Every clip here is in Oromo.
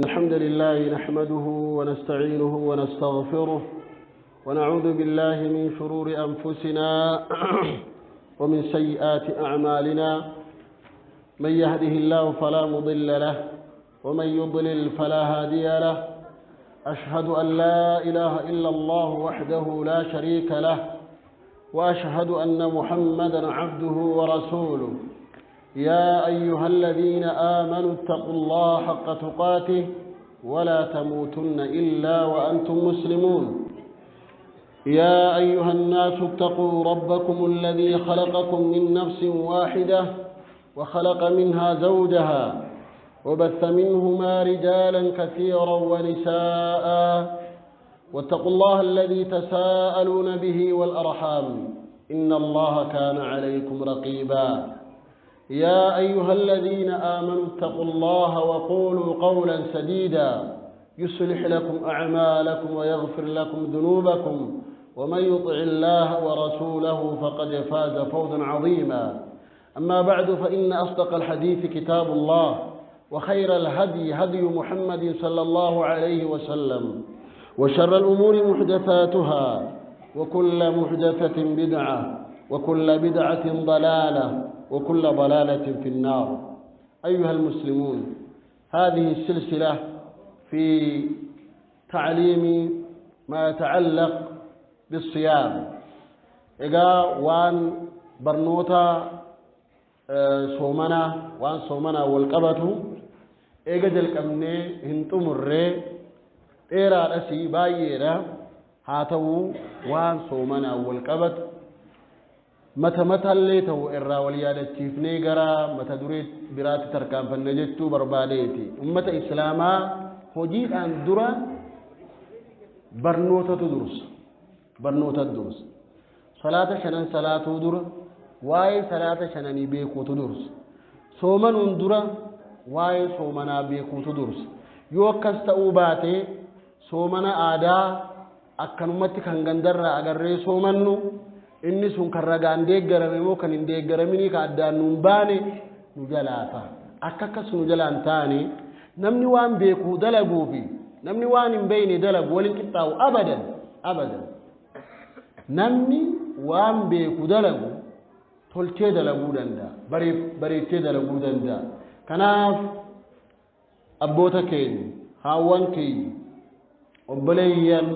الحمد لله نحمده ونستعينه ونستغفره ونعوذ بالله من شرور أنفسنا ومن سيئات أعمالنا من يهده الله فلا مضل له ومن يضلل فلا هادي له أشهد أن لا إله إلا الله وحده لا شريك له وأشهد أن محمدًا عبده ورسوله يا أيها الذين آمنوا اتقوا الله حق تقاته ولا تموتن إلا وأنتم مسلمون يا أيها الناس اتقوا ربكم الذي خلقكم من نفس واحدة وخلق منها زوجها وبث منهما رجالا كثيرا ونساء واتقوا الله الذي تساءلون به والأرحام إن الله كان عليكم رقيبا يا أيها الذين آمنوا اتقوا الله وقولوا قولا سديدا يصلح لكم أعمالكم ويغفر لكم ذنوبكم ومن يطع الله ورسوله فقد فاز فوزا عظيما أما بعد فإن أصدق الحديث كتاب الله وخير الهدي هدي محمد صلى الله عليه وسلم وشر الأمور محدثاتها وكل محدثة بدعة وكل بدعة ضلالة وكل ضلالة في النار أيها المسلمون هذه السلسلة في تعليم ما يتعلق بالصيام إذا وان برنوتا صومنا والقبته إذا جلك أمني هنتم الرئي إيرا رسي بايرا هاتو وان صومنا والقبت متى اللي تو إرّا وليادة تشيفني جرا متى دريت برات تركان فنجتو برباديتي أمة إسلاما هجيت عن درا برنوتة تدرس صلاة شنن صلاة درا واي صلاة شنن بيكو تدرس صومن درا واي صومنا بيكو تدرس يوكس تأوباتي صومنا آدا أكنمتي كنغندر أغرّي صومنو inni sun kan ragaan deeggarame moo kan hin deeggaramini ka addaan nuun baane nu jalaata akkas nu jalaan taane namni waan beeku dalaguufi namni waan hin beeyne dalagu waliin qixxaawu abadan namni waan beeku dalagu tolchee dalaguu danda'a bareechee dalaguu danda'a kanaaf abboota keenya haawwan keenya obboleeyyan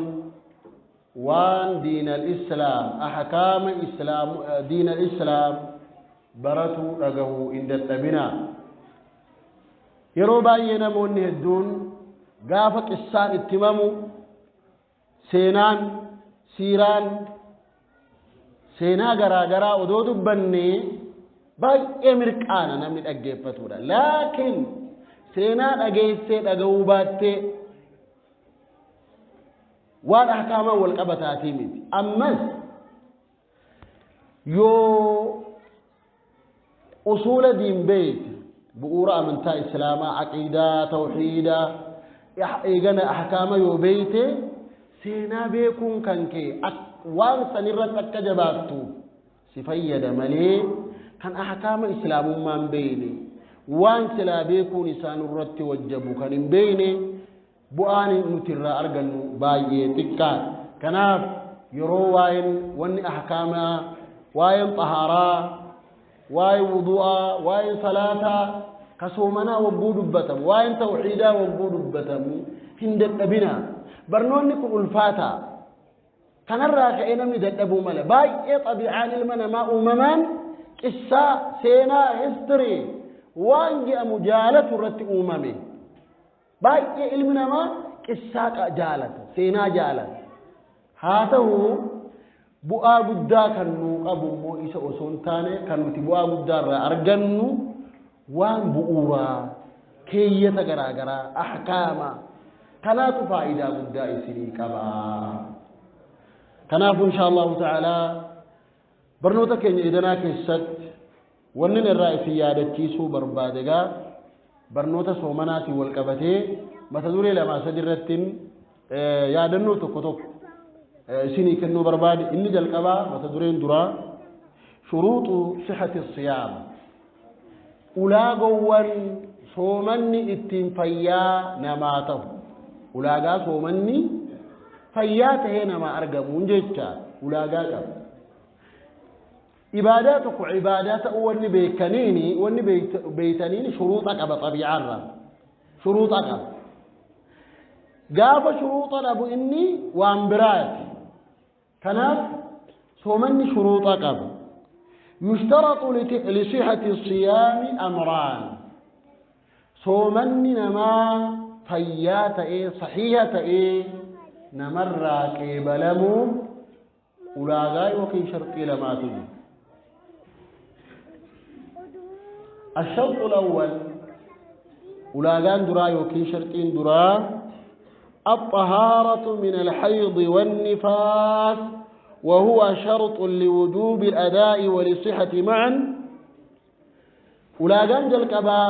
وان دين الإسلام أحكام إسلام دين الإسلام براتو رجعه عند التبنا يروبا ينامون هدون قافك السان اتمامو سينان سيران سينا غرا ودود بني باي أمريكانا نمني أجيب فتورا لكن سينا أجيب سيد أجوبات وان أحكامه والقبتاتي ميتي أمس يو أصول دين بيت بقورة أمنتا إسلاما عقيدة توحيدة إيغانا أحكامه يو بيتي سينا بيكون كانكي وان سنرت أكجباتو سفيد ملي كان أحكام إسلام من بيني وان سلا بيكون إسان الرت وجبو كان بيني bu'aan nuti irraa argannu baay'ee xiqqaa kanaaf yeroo waa'een ahkaama waa'een xahaaraa waa'ee wudu'aa waa'een salaataa kasoomanaa wagguu dubbatamu waa'een tawxiidaa wagguu dubbatamu hin dadhabina barnoonni kun ulfaata kanarraa ka'ee namni dadhabuu mala baay'ee xabiicaan ilma namaa uumamaan qissaa seenaa history waan jedhamu jaalatu irratti uumame باقي علمنا ما قصاق جالت سينا جالت هاتو بؤا بدا كنو قبو مو إسا أسونتاني كنو تبؤا بدا را أرغنو وان بؤورا كيية غرا أحكاما كناتو فائدة بدا إسري كبا كنافو إن شاء الله تعالى برنوتا كين إدنا كيست ونن الرئيسي يادتيسو بربادقا برنوتا سومناتي والقبتي متى دوري لما سدرتين يادنو توكو سيني كنو برباد إني جلقبا متى دورين درا شروط صحة الصيام أولا قوان soomanni ittiin fayyaa namaa ta'u ulaagaa soomanni fayyaa ta'ee namaa argamuun jecha ulaagaa qaba ibaadaa tokko ibaadaa ta'uu wanni beekaniini shuruuxa qaba xabiicaarraa shuruuxa qaba gaafa shuruuxa dhabu inni waan biraati kanaaf soomanni shuruuxa qaba يشترط لصحة الصيام أمران صومني نما فيات صحيحة نمر كيبلمو ولاغاي وكي شرطي لما تجي الشرط الأول ولاغان دراي وكي شرطين درا الطهارة من الحيض والنفاس وهو شرط لوجوب الأداء ولصحة معا ولاغان جلقبا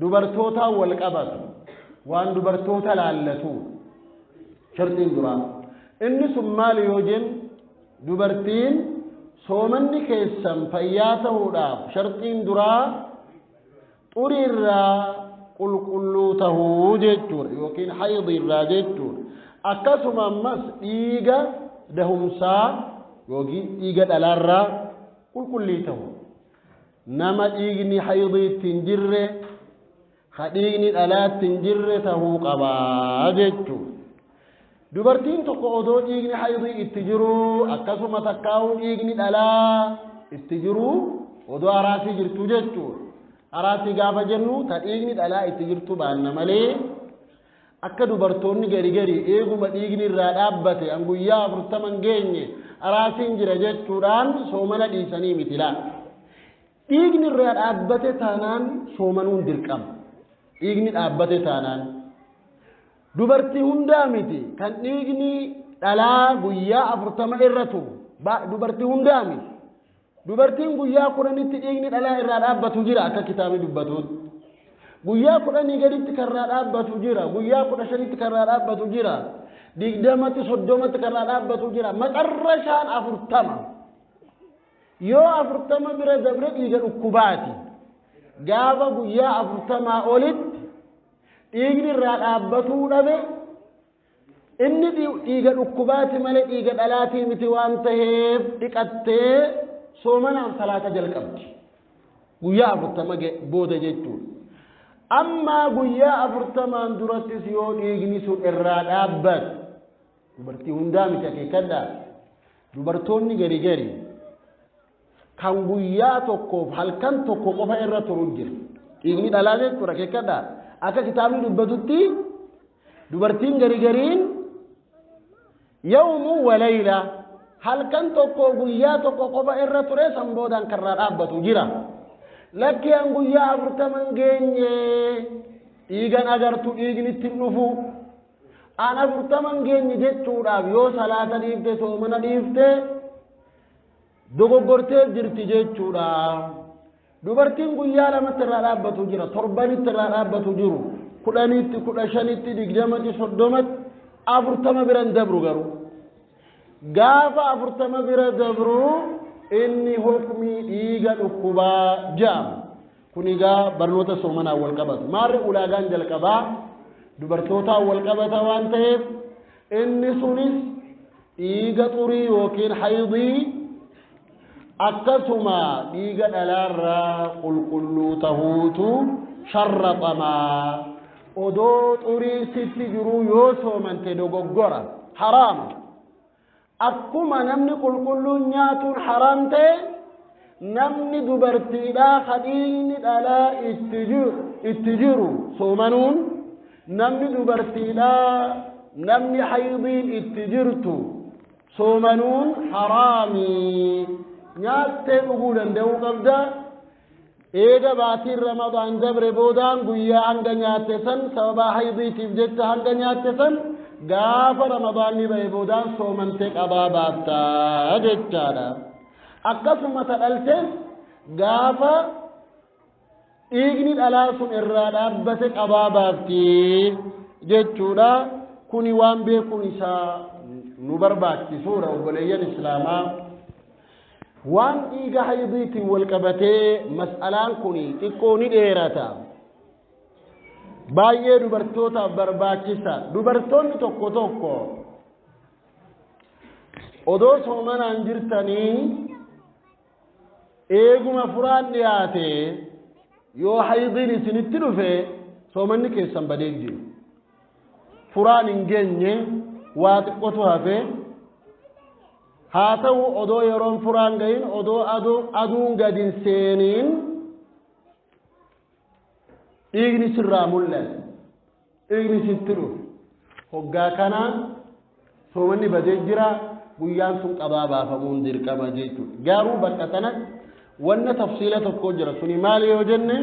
دبرتوتا والقبط وان دبرتوتا لالتو شرطين درا إني سمال يوجن دبرتين صومني كيسم فياته داف شرطين درا طرير قل قلوته جتور يوكين حيض الراجتور أكسم مس إيغا دهمسا يوكين إيغا دلارا قل قليته نما إيغني حيضي تنجر خديغني الألات تنجر تهو قبا جتور dubartiin tokko odoo dhiigni haydii itti jiru akkasuma takkaa'uun dhiigni dhalaa itti jiru odoo araasii jirtu jechuudha araasii gaafa jennu ta dhiigni dhalaa itti jirtu baanna malee akka dubartoonni gari eeguma dhiigni irraa dhaabbate an guyyaa 40 geenye araasiin jira jechuudhaan soomana dhiisanii miti laa dhiigni irraa dhaabbate taanaan soomanuun dirqama dhiigni dhaabbate taanaan dubartii hundaa miti kan dhiigni dhalaa guyyaa 40 irratu dubartii hundaa miti dubartiin guyyaa 10tti dhiigni dhalaa irraa dhaabbatu jira akka kitaabni dubbatuun guyyaa 10 gaditti karraa dhaabbatu jira guyyaa 15tti karraa dhaabbatu jira 20tti 30tti karraa dhaabbatu jira maqarrashaan 40 yoo 40 bira dabre dhiiga dhukkubaati gaafa guyyaa 40 olitti dhiigni irraa dhaabbatuu dhabe inni dhiiga dhukkubaati malee dhiiga dhalaatii miti waan ta'eef dhiqattee soomanaan salaata jalqabdi guyyaa 40 booda jechuudha amma guyyaa 40 durattis yoo dhiigni sun irraa dhaabbate dubartii hundaa miti akeekadhaa dubartoonni gari kan guyyaa tokkoof halkan tokko qofa irra turuu jira dhiigni dhalaa jechuudha akeekadhaa akka kitaabni dubbatutti dubartiin gariin yawmu wa layla halkan tokko guyyaa tokko qofa irra ture san boodaan karraa dhaabbatu jira lakki an guyyaa 40 geenye dhiigan agartu dhiigni itti dhufu an 40 geenye jechuudhaaf yoo salaata dhiifte soomana dhiifte dogoggortee jirti jechuudha dubartiin guyyaa lamatti irraa dhaabbatu jira torbanitti irraa dhaabbatu jiru 10tti 15tti 20tti 30tti 40 biran dabru garuu gaafa 40 bira dabru inni hukmii dhiiga dhukkubaa jaam kunigaa barnoota soomanaa wal qabatu maarri ulaagaan jalqabaa dubartootaa wal qabata waan ta'eef inni sunis dhiiga xurii yookiin haydii akkasuma dhiiga dhalaarraa qulqulluu tahuutu sharraxamaa odoo xurii sitti jiruu yoo soomante dogoggora haraama akkuma namni qulqulluun nyaatuun haraam ta'e namni dubartiidhaa dhiigni dhalaa itti jiru soomanuun namni dubartiidhaa namni haydiin itti jirtu soomanuun haraamii nyaattee dhuguu danda'uu qabda eega baatiin ramadaan dabre boodaan guyyaa hanga nyaatte san sababa haydiitiif jecha hanga nyaatte san gaafa ramadaanni ba'e boodaan soomantee qabaa baattaa jechaadha akkasuma tadhaltees gaafa dhiigni dhalaa sun irraa dhaabbate qabaa baaftii jechuudha kuni waan beekuun isaa nu barbaachisuudha obboleeyyan islaamaa waan dhiiga haydiitiin wal qabatee mas'alaan kuni xiqqoo ni dheerata baay'ee dubartoota barbaachisa dubartoonni tokko tokko odoo soomanaan jirtanii eeguma furaan dhiyaate yoo haydiin isinitti dhufe soomanni keessan badee jiru furaan hin geenye waa xiqqootu hafe haa ta'u odoo yeroon furaan gahin odoo aduun gadin seeniin dhiigni sirraa mul'ate dhiigni sitti dhufe hoggaa kana soomanni badee jira guyyaan sun qabaa baafamuun dirqama jechuudha garuu bakka tanatti wanna tafsiila tokko jira suni maali yoo jenne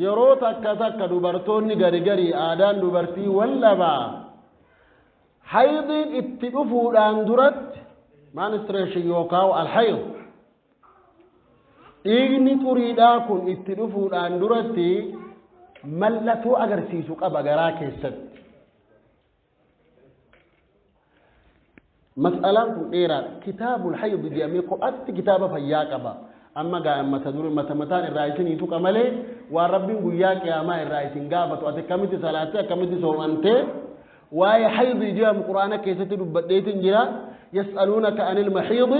yeroo takka dubartoonni gari aadaan dubartii wallabaa haydiin itti dhufuudhaan duratti menstruation yookaan alhayd dhiigni xuriidhaa kun itti dhufuudhaan duratti mallattoo agarsiisu qaba garaa keessatti مسألة كثيرة كتاب الحيض جميع قرأت كتاب فياقبا أما قال أما تدور متان الرئيسين يتوك ملي وربي وياك يا ما الرئيسين قابت وأتكملت صلاتي أكملت صومانتي وهي حيض جاء من القرآن كيست بديت جرا يسألونك عن المحيض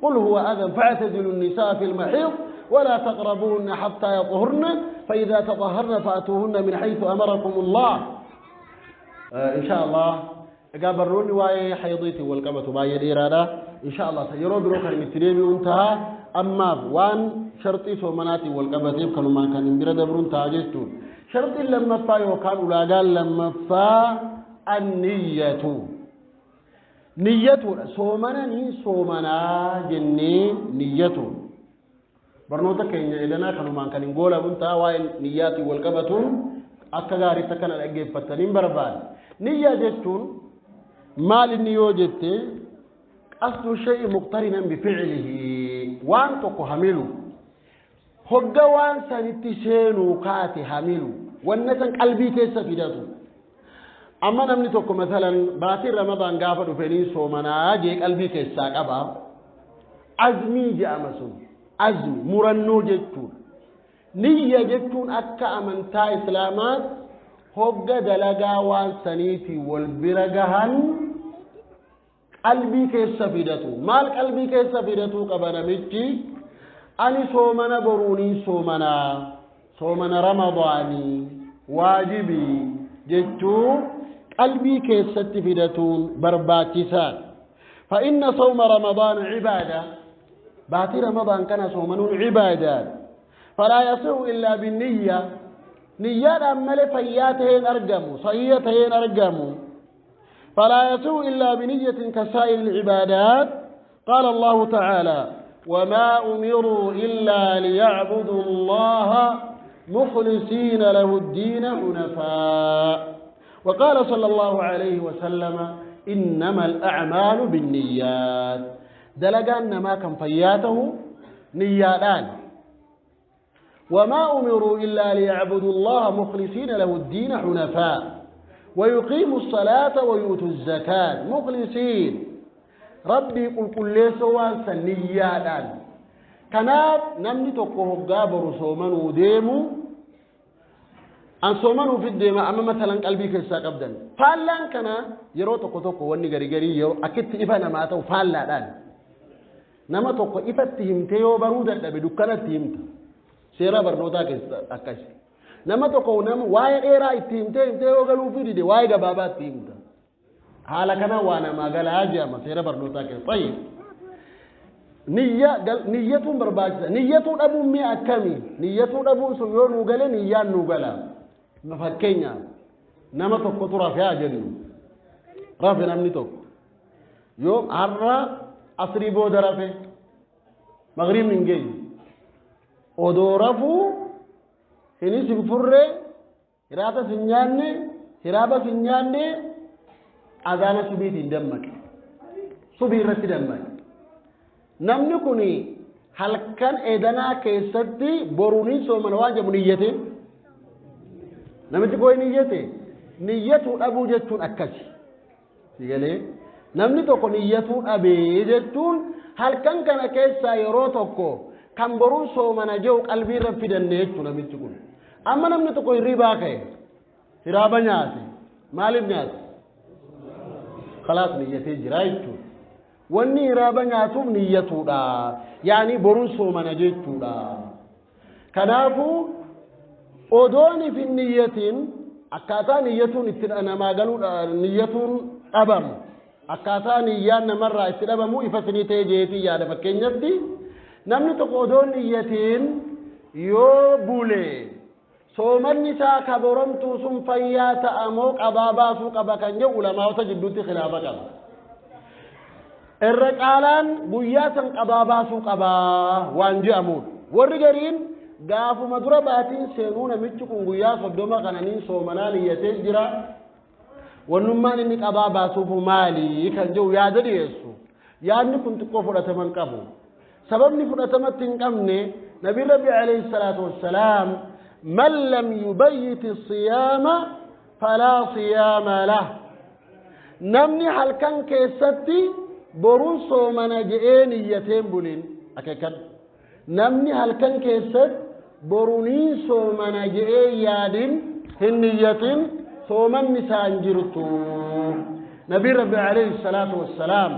قل هو أذى فاعتزلوا النساء في المحيض ولا تقربوهن حتى يطهرن فإذا تطهرن فأتوهن من حيث أمركم الله إن شاء الله قابروني واي حيضيتي والقبة باي الإرادة إن شاء الله سيروا بروكا المتريبي انتهى أما وان شرطي سومناتي والقبة يبقى ما كان برد برون تاجستون شرطي لما فا وكان ولا قال لما فا النية نية سومنا جني نية برنوتا كينيا إلنا كانوا ما كان نقول انتهى واي نياتي والقبة أكغاري تكن الأجيب فتنين بربان نية جستون مال النيوجت أصل شيء مقترنا بفعله وان تقو هميلو هقا وان سنتسينو كاتي هميلو والنسان قلبي كيسا فيداتو أما نمني تقو مثلا باتي رمضان قافة فيني سومنا جيك قلبي كيسا قبا عزمي جامسون عزم مرنو جتون نية جتون أكا أمنتا إسلامات هقا دلقا وان سنيتي والبرقهن قلبي كيسا فيدتو مال قلبي كيسا فيدتو قبنا مجي أني سومنا بروني سومنا رمضاني واجبي جتو قلبي كيسا فيدتو برباتسان فإن صوم رمضان عبادة باتي رمضان كان صومنون عبادة فلا يصح إلا بالنية نيات أمال فياتهين أرقموا صحيتهين أرقموا فلا يسوء إلا بنية كسائر العبادات قال الله تعالى وما أمروا إلا ليعبدوا الله مخلصين له الدين حنفاء وقال صلى الله عليه وسلم إنما الأعمال بالنيات دلقان ما كان فياته نياتان وما أمروا إلا ليعبدوا الله مخلصين له الدين حنفاء ويقيموا الصلاة ويؤتوا الزكاة مخلصين ربي قل كل سوان سنيادا كناب نمني تقوه قابر صومن وديمو أن صومن في الديمة أما مثلا قلبي كيسا قبدا فالان كنا يرو تقو واني غري يو أكت إفانا ما أتو فالان نما تقو إفتهم تيو برودة بدكنا تيمت سيرا برنوتا كيسا أكاشي nama tokko nama waa'ee dheeraa itti himtee yoo galuu fi dide waa'ee gabaabaa itti himta haala kana waa namaa galaa jedhama seera barnootaa keessa fayyid niyyatuun barbaachisa niyyatuu dhabuun mi'a akkamii niyyatuu dhabuun sun yoo nuu gale niyyaan nuu gala fakkeenyaaf nama tokkotu rafe haa jennu rafe namni tokko yoo har'a asrii booda rafe magriibni hin geenye odoo rafuu ini sinfurre hirata sinyanne hiraba sinyanne azana subiti dammak subi irratti dammak namni kuni halkan edana keessatti boruni soomana waajibu niyyate namichi koy niyyate niyyatu dhabu jechuun akkasi sigale namni tokko niyyatu dhabe jechuun halkan kana keessa yeroo tokko kan boruu soomana jehu qalbii irra fidanne jechuudha namichi kun. Amma namni tokko hirribaa ka'e hiraaba nyaate maaliif nyaate? Khalaas niyyatee jira jechuudha. Wanni hiraaba nyaatuuf niyyatuudha. Yaani boruu soomana jechuudha. Kanaafuu odooni fi niyyatiin akkaataa niyyatuun itti namaa galuudha niyyatuun dhabamu. Akkaataa niyyaan namarraa itti dhabamu ifa sinii ta'ee jeetii yaada fakkeenyatti namni tokko odoon niyyatiin yoo bule soomanni isaa kaboramtuu sun fayyaa ta'amoo qabaa baasuu qaba kan jedhu ulamaa'ota jidduutti khilaafa qaba. Irra caalaan guyyaa san qabaa baasuu qabaa waan je'amuudha. Warri gariin gaafuma dura baatiin seenuu namichi kun guyyaa 30 kananiin soomanaa niyyatee jira. Wannummaan inni qabaa baasuuf maali kan jedhu yaada dhiyeessu. Yaadni kun xiqqoo fudhataman qabu. Sababni fudhatamatti hin qabne Nabi Rabbi alayhi salatu wassalaam man lam yubayyit as-siyama fala siyama lah. Namni halkan keessatti boruun soomana je'ee niyyateen bulin akeekan. Namni halkan keessatti boruun soomana je'ee yaadin hin niyyatin sooman nisaan jirtu. Nabi Rabbi alayhi salatu wassalaam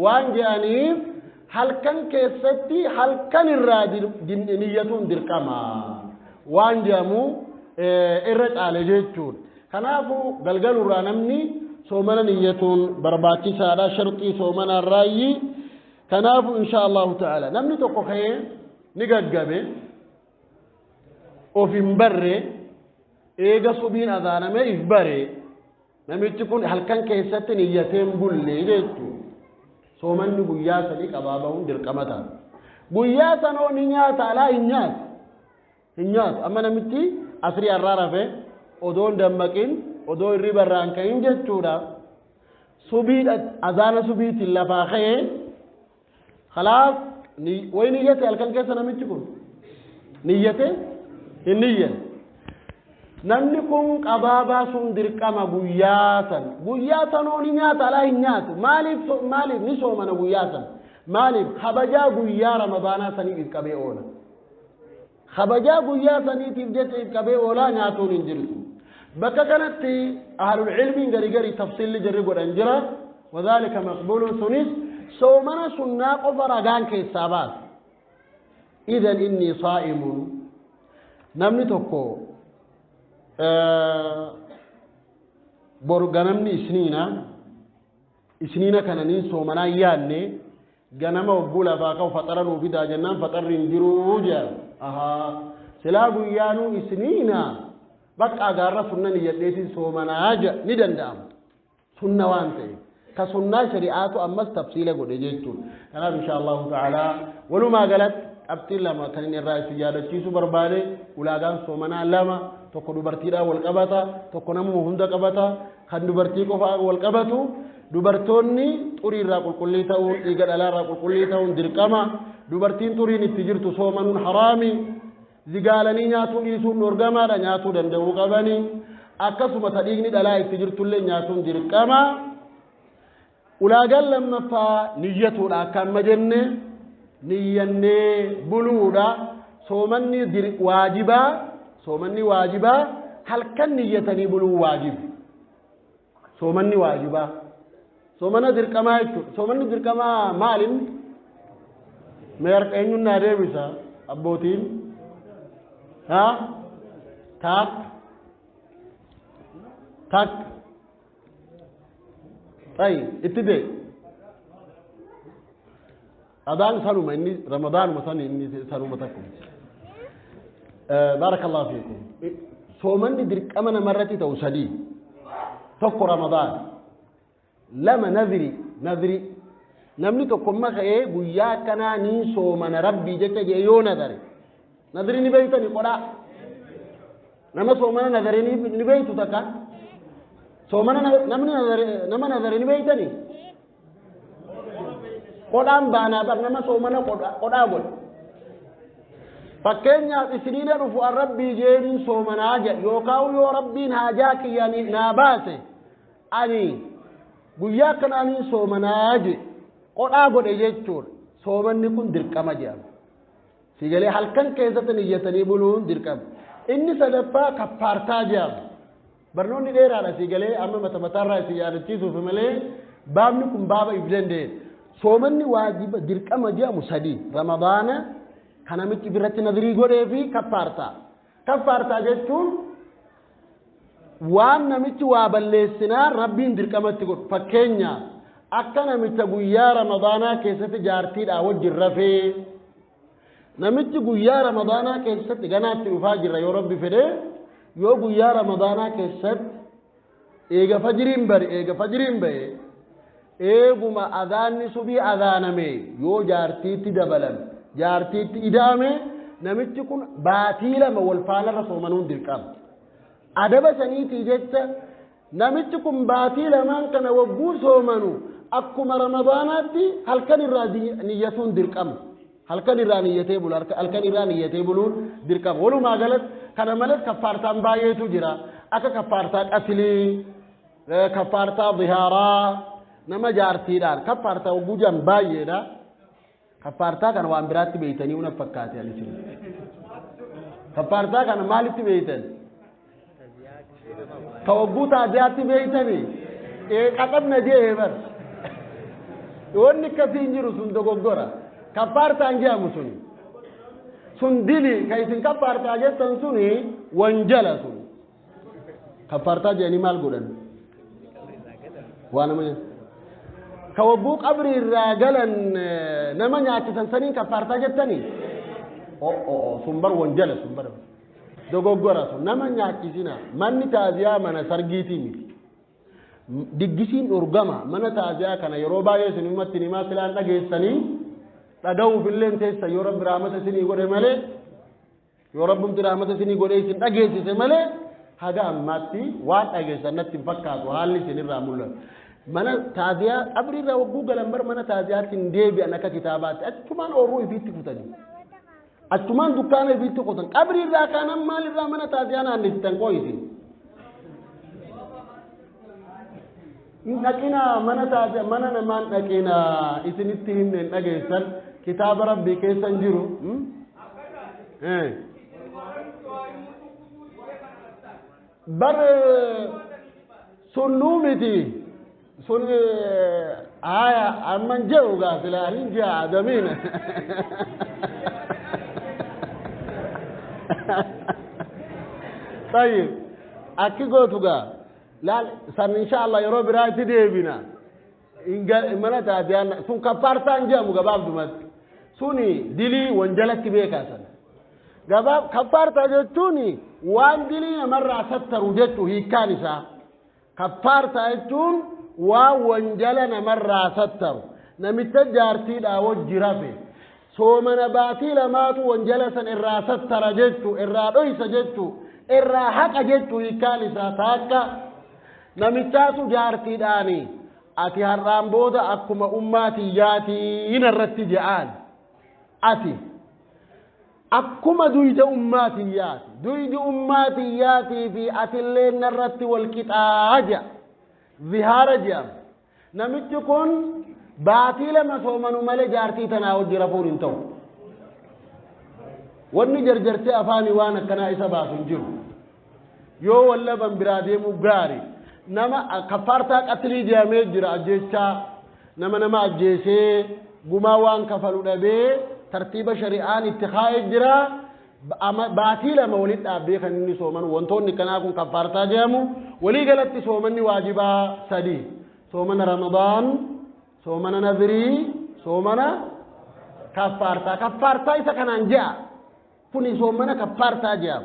waan je'aniif halkan keessatti halkan irraa niyyatuun dirqama waan je'amu irra caale jechuudha. Kanaafuu galgalurraa namni soomana niyyatuun barbaachisaadha sharxii soomana irraayi. Kanaafuu insha Allahu ta'ala namni tokko ka'ee ni gaggabe of hin barre eega subiin adhaaname if bare namichi kun halkan keessatti niyyateen bulle jechuudha. Soomanni guyyaa sadii qabaa bahuun dirqama ta'a. Guyyaa sanoo ni nyaata alaa hin nyaatu. Amma namichi asrii har'aa rafee odoon dammaqin odoo hirriba irraan ka'in jechuudha. Subiidha azaana subiitiin lafaa ka'ee khalaas way niyyate halkan keessa namichi kun niyyate hin niyyan. Namni kun qabaa baasuun dirqama guyyaa sanoo ni nyaata alaa hin nyaatu. Maaliif ni soomana guyyaa san? Maaliif kabajaa guyyaa Ramadaanaa saniif qabee oola. Kabajaa guyyaa saniitiif jecha qabee oolaa nyaatuun hin jirtu. Bakka kanatti ahlul ilmiin gari tafsiilli jirri godhan jira. Wadhaalika maqbuulun sunis soomana sunnaa qofa ragaan keessaa baasa. Idan inni saa'imun namni tokko boru ganamni isniina kananiin soomanaa yaanne ganama obbuu lafaa ka'u faxara nuu fidaa jennaan faxarri hin jiruu jedha. Silaa guyyaanuu isniina bakka agaarra sunna niyyadheetiin soomanaa ni danda'ama. Sunna waan ta'eef ka sunnaa shari'aatu ammas tafsiila godhe jechuudha. Kanaaf insha Allahu ta'ala walumaa galatti qabxiin lama kan inni irraa itti yaadachiisu barbaade ulaagaan soomanaa lama. Tokko dubartiidhaan wal qabata, tokko namuma hunda qabata, kan dubartii qofaa wal qabatu, dubartoonni xurii irraa qulqullii ta'uun, dhiiga dhalaa irraa qulqullii ta'uun dirqama, dubartiin xuriin itti jirtu soomanuun haraami, zigaalanii nyaatuu dhiisuun dhorgamaadha nyaatuu danda'uu qabanii, akkasuma ta dhiigni dhalaa itti jirtullee nyaatuun dirqama. Ulaagaan lammaffaa niyyatuudha akka amma jenne, niyyannee buluudha, soomanni waajibaa. Soomanni waajibaa halkan niyyatanii buluu waajib. Soomanni waajibaa. Soomana dirqamaa jechuudha. Soomanni dirqamaa maalin? Mee harka eenyuun naa deebisa abbootiin? Tak. Tayi itti dee. Adaan sanuma inni Ramadaanuma sani inni sanuma takku. بارك الله فيكم. صومن درقمنا مرتي توسدي توك رمضان لما نذري نمني توكم ما خيه بويا كنا نين صومن ربي جت جيو نذري نبيتني قدا نما صومن نذري نبيتو تكا صومن نما نذري نبيتني قدام بانا بر نما صومن قدا قول fakkeenyaaf isniina dhufu rabbii jeeniin soomanaa jedhe yookaan yoo rabbiin haajaa kiyyanii naa baase ani guyyaa kanaaniin soomanaa jedhe qodhaa godhe jechuudha. Soomanni kun dirqama jedhama. سيقالي هل كان كيسة نيتني بلون دركم إني سدفا كفارتا جاب برنوني دير على سيقالي أما متمتار رأي سيارة تيسو في ملي بابنكم بابا إبزين دير سومني واجب دركم جاء مسادي رمضان كان متي برات نظري غوري في كفارتا جتون وان نمتي وابلسنا ربي دركم تقول فكينيا أكنا متى رمضان كيسة جارتي أوجه الرفي نمتي قويا رمضان كيسة غنات وفاجر يا ربي فده يو قويا رمضان كيسة إيجا فجرين بي إيجو ما أذان سبي أذان مي يو جارتي تدبلن جارتي تدامي نمتي كون باتيلا ما والفالا رسومنون دلكام أدب سنيتي جتا نمتي كون باتيلا من كان وبو سومنو أكما رمضاناتي هل كان الرادي نيتون دلكام هل كان الرانية بول هل كان الرانية بولون دركم ولو ما قالت كان ملك كفارتان بايتو جرا أكا كفارتان أصلي كفارتا ظهارا نما جارتي دار كفارتا وجوجان بايدا كفارتا كان وامبرات بيتني ونفكاتي على شيء كفارتا كان مالك بيتن كوجوتا جاتي بيتني إيه كتب نجيه بر يوني كفين جرو سندوق غورا كفارتا انجا مسوني سندلي كايسين كفارتا جتن سوني وانجلا سوني كفارتا جاني مال غودن وانا من كوبو قبر الراجلن نما نياتي سنسنين كفارتا جتني او سنبر وانجلا سنبر دوغوغورا سون نما نياتي سينا من تازيا من سرغيتي دغسين اورغما من تازيا كان يروبا يسني متني ما سلان دغيسني تدعو في الليل تيسا يا رب رحمة سني قولي مالي يا رب امت رحمة سني قولي سن أجيسي سمالي هذا أماتي وات أجيسا نتي فكات وحالي سني رامول منا تازيا أبري را وجوجل أمبر منا تازيا تندي أنك كتابات أتمان أوروي فيتي كتاني أتمان دكان فيتي كتان أبري را كان مال را منا تازيا نانيستان كويسي نكينا منا تازيا منا نمان نكينا إسنتهم نجيسان كتاب ربي كيف سنجرو بر سنومتي سن آية أمن جوغا سلالين جاء آدمين طيب أكي قوتوغا لا سن إن شاء الله يروب رايتي ديبنا إن منا تابعنا سن كفارتان جامو غباب دمت سوني دلي وانجلت بيكا سن غباب كفارتا جتوني وان دلي مرة ستر وجدتو هي كانسا كفارتا جتون وانجلنا مرة ستر نمتجارتي دا وجرافي سومنا باتي لماتو وانجلسا إرا ستر جتو إرا رويس جتو إرا حق جتو هي كانسا ساكا نمتاسو جارتي داني أتي هرام بودا أكما أماتي ياتي ينرتي جعان أتي أكما دويد أماتي ياتي في أتي اللين نرتي والكتاجة ظهار جام نمتكن باتي لما سومنو ملي جارتي تناوج رفور انتو واني جرجرتي أفاني وانا كنا إسا باسو جرو يو واللبن برادي مقاري نما كفارتا قتلي جامي جرا أجيشا نما أجيشي قماوان كفلو نبي ترتيب شريعان اتخاذ جرا باتيلا مولد أبي خنني سومن وانتوني كناكم كفارتا جامو ولي قلت سومني واجبا سدي سومن رمضان سومن نذري سومن كفارتا إذا كان أنجا فني سومن كفارتا جام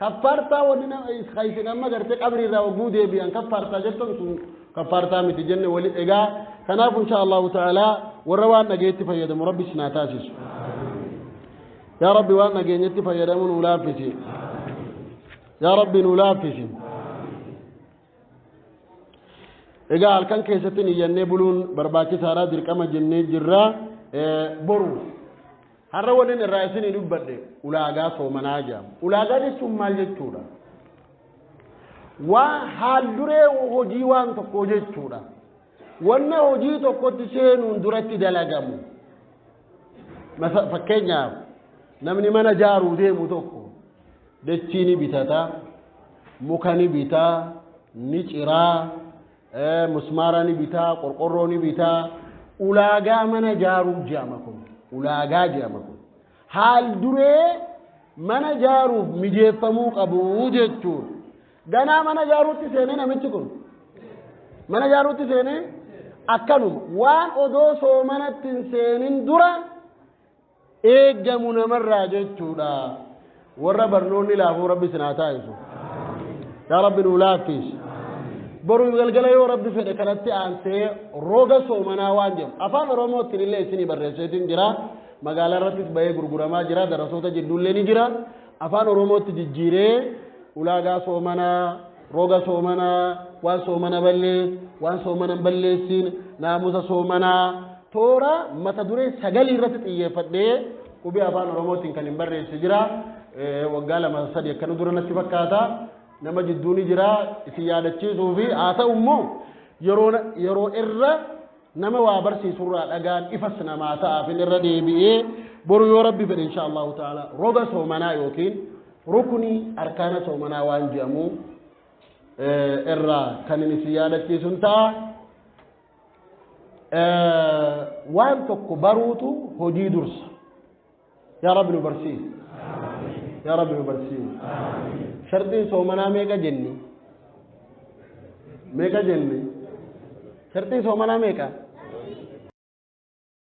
كفارتا ودنا خايفنا ما قرت قبري ذا وجودي بيان كفارتا جتون كفارتا متجنن ولد إجا كناف إن شاء الله تعالى والروان نجيت فيدا مربي سناتاسيس يا ربي وانا جيت فيدا من ولافسي يا ربي نولافسي إجا الكن كيستني جنة بلون برباكي سارا دركما جنة جرا برو harra waliin irraa isin dubbadde ulaagaa soomanaa jaam ulaagaa jechuun maal jechuudha waa haal duree hojii waan tokko jechuudha wanna hojii tokkotti seenuun duratti dalagamu fakkeenyaaf namni mana jaaruu deemu tokko dachii ni bitata muka ni bitaa ni ciraa musmaara ni bitaa qorqorroo ni bitaa ulaagaa mana jaaruu jedhama kun ulaagaa jedhama kun haal duree mana jaaruuf mijeeffamuu qabu jechuun ganaa mana jaaruutti seenee namichi kun mana jaaruutti seenee akkanuma waan odoo soomanatti hin seenin dura eeggamu namarraa jechuudha warra barnoonni laafuu rabbi sinaa taa'isu yaa rabbi nuu laaffis boru galgala yoo rabbi fedhe kanatti aansee roga soomanaa waan jedhu afaan oromootti illee isinii barreesseetiin jira magaalaa irrattis bahee gurguramaa jira darasoota jidduullee ni jira afaan oromootti jijjiiree ulaagaa soomanaa roga soomanaa waan soomana ballees waan soomana balleessin naamusa soomanaa toora mata duree sagalii irratti xiyyeeffadhee qubee afaan oromootiin kan hin barreesse jira waggaa 2-3 akkana dura natti fakkaata nama jidduu ni jira isin yaadachiisuu fi haa ta'u immoo yeroo irra nama waa barsiisurraa dhagaan ifas namaa ta'aaf irra deebi'ee boru yoo rabbi fedhe insha Allahu ta'ala roga soomanaa yookiin rukni arkaana soomanaa waan jedhamu irraa kan inni isin yaadachiisuun ta'a waan tokko baruutu hojii dursa yaa rabbi nu barsiisi yaa rabbi nu barsiisi shartiin soomanaa meeqa jenni shartiin soomanaa meeqa